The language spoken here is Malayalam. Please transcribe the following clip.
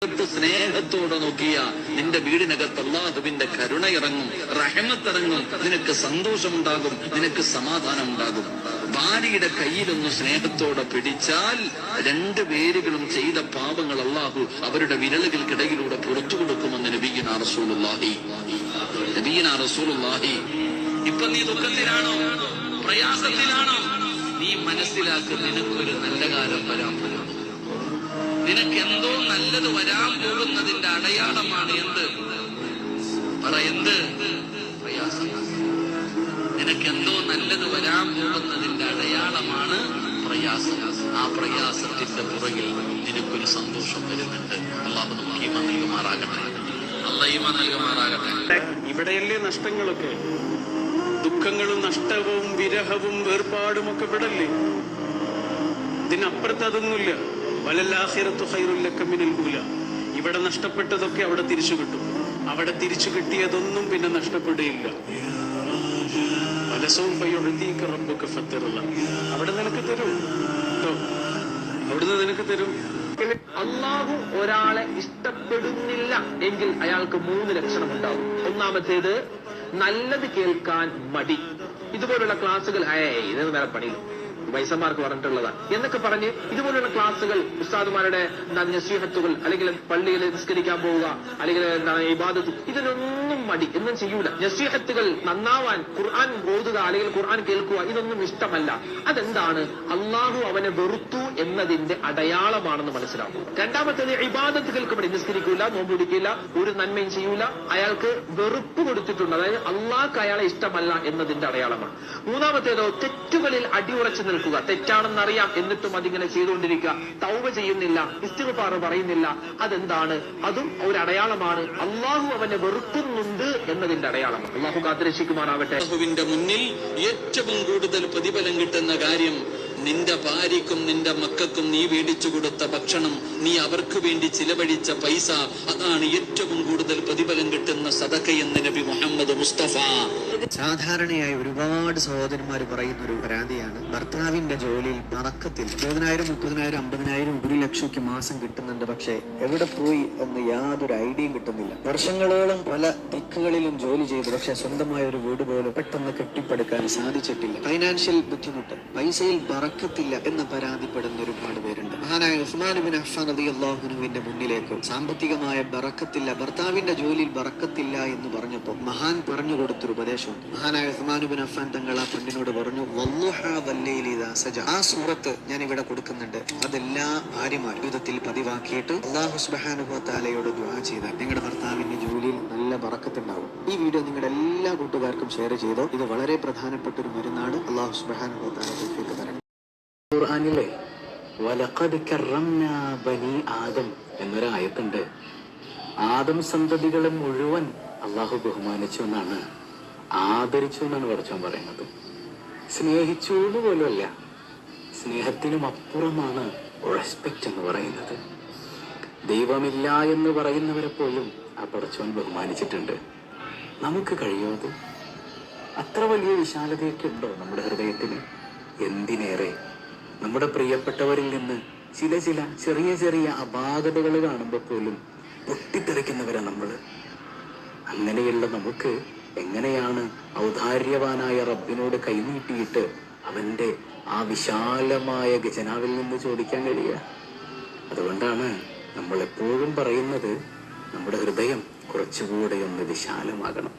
സ്നേഹത്തോടെ നോക്കിയ നിന്റെ വീടിനകത്ത് അല്ലാഹുവിന്റെ കരുണ ഇറങ്ങും, റഹ്മത്തിറങ്ങും, നിനക്ക് സന്തോഷമുണ്ടാകും, നിനക്ക് സമാധാനം ഉണ്ടാകും. ഭാര്യയുടെ കയ്യിലൊന്ന് സ്നേഹത്തോടെ പിടിച്ചാൽ രണ്ടു പേരുകളും ചെയ്ത പാപങ്ങൾ അല്ലാഹു അവരുടെ വിരലുകൾക്കിടയിലൂടെ പുറത്തു കൊടുക്കുമെന്ന് നബിയുനാ റസൂലുള്ളാഹി. ഇപ്പൊ നീ ദുഃഖത്തിലാണോ, പ്രയാസത്തിലാണോ? നീ മനസ്സിലാക്കും, നിനക്കൊരു നല്ല കാലം വരാൻ പോകും. നിനക്ക് എന്തോ നല്ലത് വരാൻ പോകുന്നതിന്റെ അടയാളമാണ് എന്ത്? എന്ത്? പ്രയാസം. നിനക്കെന്തോ നല്ലത് വരാൻ പോകുന്നതിന്റെ അടയാളമാണ് പ്രയാസം. ആ പ്രയാസത്തിന്റെ പുറകിൽ നിനക്കൊരു സന്തോഷം വരുന്നുണ്ട്. അല്ലാഹു നമുക്ക് ഈമാൻ നൽകുമാറാകട്ടെ. അല്ലാഹു ഈമാൻ നൽകുമാറാകട്ടെ. ഇവിടെയല്ലേ നഷ്ടങ്ങളൊക്കെ, ദുഃഖങ്ങളും നഷ്ടവും വിരഹവും വേർപാടും ഒക്കെ ഇവിടല്ലേ. ഇതിനപ്പുറത്ത് അതൊന്നുമില്ല. വലല്ലാഖിറത്തു ഖൈറുൽ ലക മിനൽ ഊലാ. ഇവിടെ നഷ്ടപ്പെട്ടതൊക്കെ അവിടെ തിരിച്ചു കിട്ടും. അവിടെ തിരിച്ചു കിട്ടിയതൊന്നും പിന്നെ നഷ്ടപ്പെടുകയില്ല. വലസൗഫ യുഅ്തീക റബ്ബുക ഫതർള. അവിടെ നിനക്ക് തരും കേട്ടോ, അവിടുന്ന് നിനക്ക് തരും. അള്ളാഹു ഒരാളെ ഇഷ്ടപ്പെടുന്നില്ല എങ്കിൽ അയാൾക്ക് 3 ലക്ഷണം ഉണ്ടാവും. ഒന്നാമത്തേത്, നല്ലത് കേൾക്കാൻ മടി. ഇതുപോലുള്ള ക്ലാസ്സുകൾ ഇത് വേറെ പണിയില്ല, വൈസന്മാർക്ക് പറഞ്ഞിട്ടുള്ളതാ എന്നൊക്കെ പറഞ്ഞ് ഇതുപോലുള്ള ക്ലാസ്സുകൾ, ഉസ്താദുമാരുടെ നസീഹത്തുകൾ, അല്ലെങ്കിൽ പള്ളിയിൽ നിസ്കരിക്കാൻ പോവുക, അല്ലെങ്കിൽ എന്താണ് ഇബാദത്ത്, ഇതിനൊന്നും മടി, എന്നും ചെയ്യൂല. നസീഹത്തുകൾ നന്നാവാൻ ഖുർആൻ ഓതുക അല്ലെങ്കിൽ ഖുർആൻ കേൾക്കുക, ഇതൊന്നും ഇഷ്ടമല്ല. അതെന്താണ്? അള്ളാഹു അവനെ വെറുത്തു എന്നതിന്റെ അടയാളമാണെന്ന് മനസ്സിലാക്കും. രണ്ടാമത്തേത്, ഇബാദത്തുകൾക്ക് വേണ്ടി നിസ്കരിക്കൂല, നോമ്പ് പിടിക്കില്ല, ഒരു നന്മയും ചെയ്യൂല, അയാൾക്ക് വെറുപ്പ് കൊടുത്തിട്ടുണ്ട്. അതായത് അള്ളാഹ്ക്ക് അയാളെ ഇഷ്ടമല്ല എന്നതിന്റെ അടയാളമാണ്. മൂന്നാമത്തേതോ, തെറ്റുകളിൽ അടിയുറച്ചു നിൽക്കുക. തെറ്റാണെന്നറിയാം, എന്നിട്ടും അതിങ്ങനെ ചെയ്തുകൊണ്ടിരിക്കുക, തൗബ ചെയ്യുന്നില്ല, ഇസ്തിഗ്ഫാർ പറയുന്നില്ല. അതെന്താണ്? അതും ഒരു അടയാളമാണ്. അള്ളാഹു അവനെ വെറുക്കുന്നുണ്ട് എന്നതിന്റെ അടയാളമാണ്. അള്ളാഹു കാത്തുരക്ഷിക്കുമാറാവട്ടെ. അല്ലാഹുവിന്റെ മുന്നിൽ ഏറ്റവും കൂടുതൽ പ്രതിഫലം കിട്ടുന്ന കാര്യം, നിന്റെ ഭാര്യക്കും നിന്റെ മക്കൾക്കും നീ മേടിച്ചു കൊടുത്ത ഭക്ഷണം, നീ അവർക്ക് വേണ്ടി ചിലവഴിച്ച പൈസ, അതാണ് ഏറ്റവും കൂടുതൽ പ്രതിഫലം കിട്ടുന്ന സദഖയെന്ന് നബി മുഹമ്മദ് മുസ്തഫ. സാധാരണയായി ഒരുപാട് സഹോദരന്മാർ പറയുന്ന ഒരു പരാതിയാണ്, ഭർത്താവിന്റെ ജോലിയിൽ ബറക്കത്തിൽ 20,000, 30,000, 50,000, 1 ലക്ഷമൊക്കെ മാസം കിട്ടുന്നുണ്ട്, പക്ഷെ എവിടെ പോയി എന്ന് യാതൊരു ഐഡിയയും കിട്ടുന്നില്ല. വർഷങ്ങളോളം പല ദിക്കുകളിലും ജോലി ചെയ്തു, പക്ഷെ സ്വന്തമായ ഒരു വീട് പോലും പെട്ടെന്ന് കെട്ടിപ്പടുക്കാൻ സാധിച്ചിട്ടില്ല. ഫൈനാൻഷ്യൽ ബുദ്ധിമുട്ട്, പൈസയിൽ ബറക്കത്തില്ല എന്ന് പരാതിപ്പെടുന്ന ഒരുപാട് പേരുണ്ട്. മഹാനായ ഉസ്മാൻ ഇബ്നു അഫ്ഫാൻ റളിയല്ലാഹു അൻഹുവിന്റെ മുന്നിലേക്ക് സാമ്പത്തികമായ ബറക്കത്തില്ല, ഭർത്താവിന്റെ ജോലിയിൽ ബറക്കത്തില്ല എന്ന് പറഞ്ഞപ്പോൾ മഹാൻ പറഞ്ഞു കൊടുത്തൊരു ഉപദേശം. മഹാനായ ഉസ്മാൻ ഇബ്നു അഫ്ഫാൻ തങ്ങൾ ആ പെണ്ണിനോട് പറഞ്ഞു, വല്ലുഹാ വല്ലൈലി ഇദാ സജ. ആ സൂറത്ത് ഞാൻ ഇവിടെ കൊടുക്കുന്നുണ്ട്, അതെല്ലാ ഭാര്യമാരും ജീവിതത്തിൽ പതിവാക്കിയിട്ട് അല്ലാഹു സുബ്ഹാനഹു വ തആലയോട് ദുആ ചെയ്താൽ നിങ്ങളുടെ ഭർത്താവിന്റെ ജോലിയിൽ നല്ല ബറക്കത്തുണ്ടാവും. ഈ വീഡിയോ നിങ്ങളുടെ എല്ലാ കൂട്ടുകാർക്കും ഷെയർ ചെയ്തോ. ഇത് വളരെ പ്രധാനപ്പെട്ട ഒരു മരുന്നാണ്. അല്ലാഹു സുബ്ഹാനഹു വ തആല തൗഫീഖ് തരട്ടെ. ഖുർആനിലെ വലഖദ് കറംനാ ബനി ആദം എന്നൊരായത്തുണ്ട്. ആദം സന്തതികളെ മുഴുവൻ അള്ളാഹു ബഹുമാനിച്ചു എന്നാണ്, ആദരിച്ചു എന്നാണ് പടച്ചോൻ പറയുന്നത്. സ്നേഹിച്ചു എന്ന് പോലുമല്ല, സ്നേഹത്തിനും അപ്പുറമാണ് റെസ്പെക്റ്റ് എന്ന് പറയുന്നത്. ദൈവമില്ല എന്ന് പറയുന്നവരെ പോലും ആ പടച്ചോൻ ബഹുമാനിച്ചിട്ടുണ്ട്. നമുക്ക് കഴിയുമത്? അത്ര വലിയ വിശാലതയൊക്കെ ഉണ്ടോ നമ്മുടെ ഹൃദയത്തിന്? എന്തിനേറെ നമ്മുടെ പ്രിയപ്പെട്ടവരിൽ നിന്ന് ചില ചെറിയ ചെറിയ അപാകതകൾ കാണുമ്പോൾ പോലും പൊട്ടിത്തെറിക്കുന്നവരാ നമ്മൾ. അങ്ങനെയുള്ള നമുക്ക് എങ്ങനെയാണ് ഔദാര്യവാനായ റബ്ബിനോട് കൈനീട്ടിയിട്ട് അവന്റെ ആ വിശാലമായ ഖജനാവിൽ നിന്ന് ചോദിക്കാൻ കഴിയുക? അതുകൊണ്ടാണ് നമ്മൾ എപ്പോഴും പറയുന്നത്, നമ്മുടെ ഹൃദയം കുറച്ചുകൂടെ ഒന്ന് വിശാലമാകണം.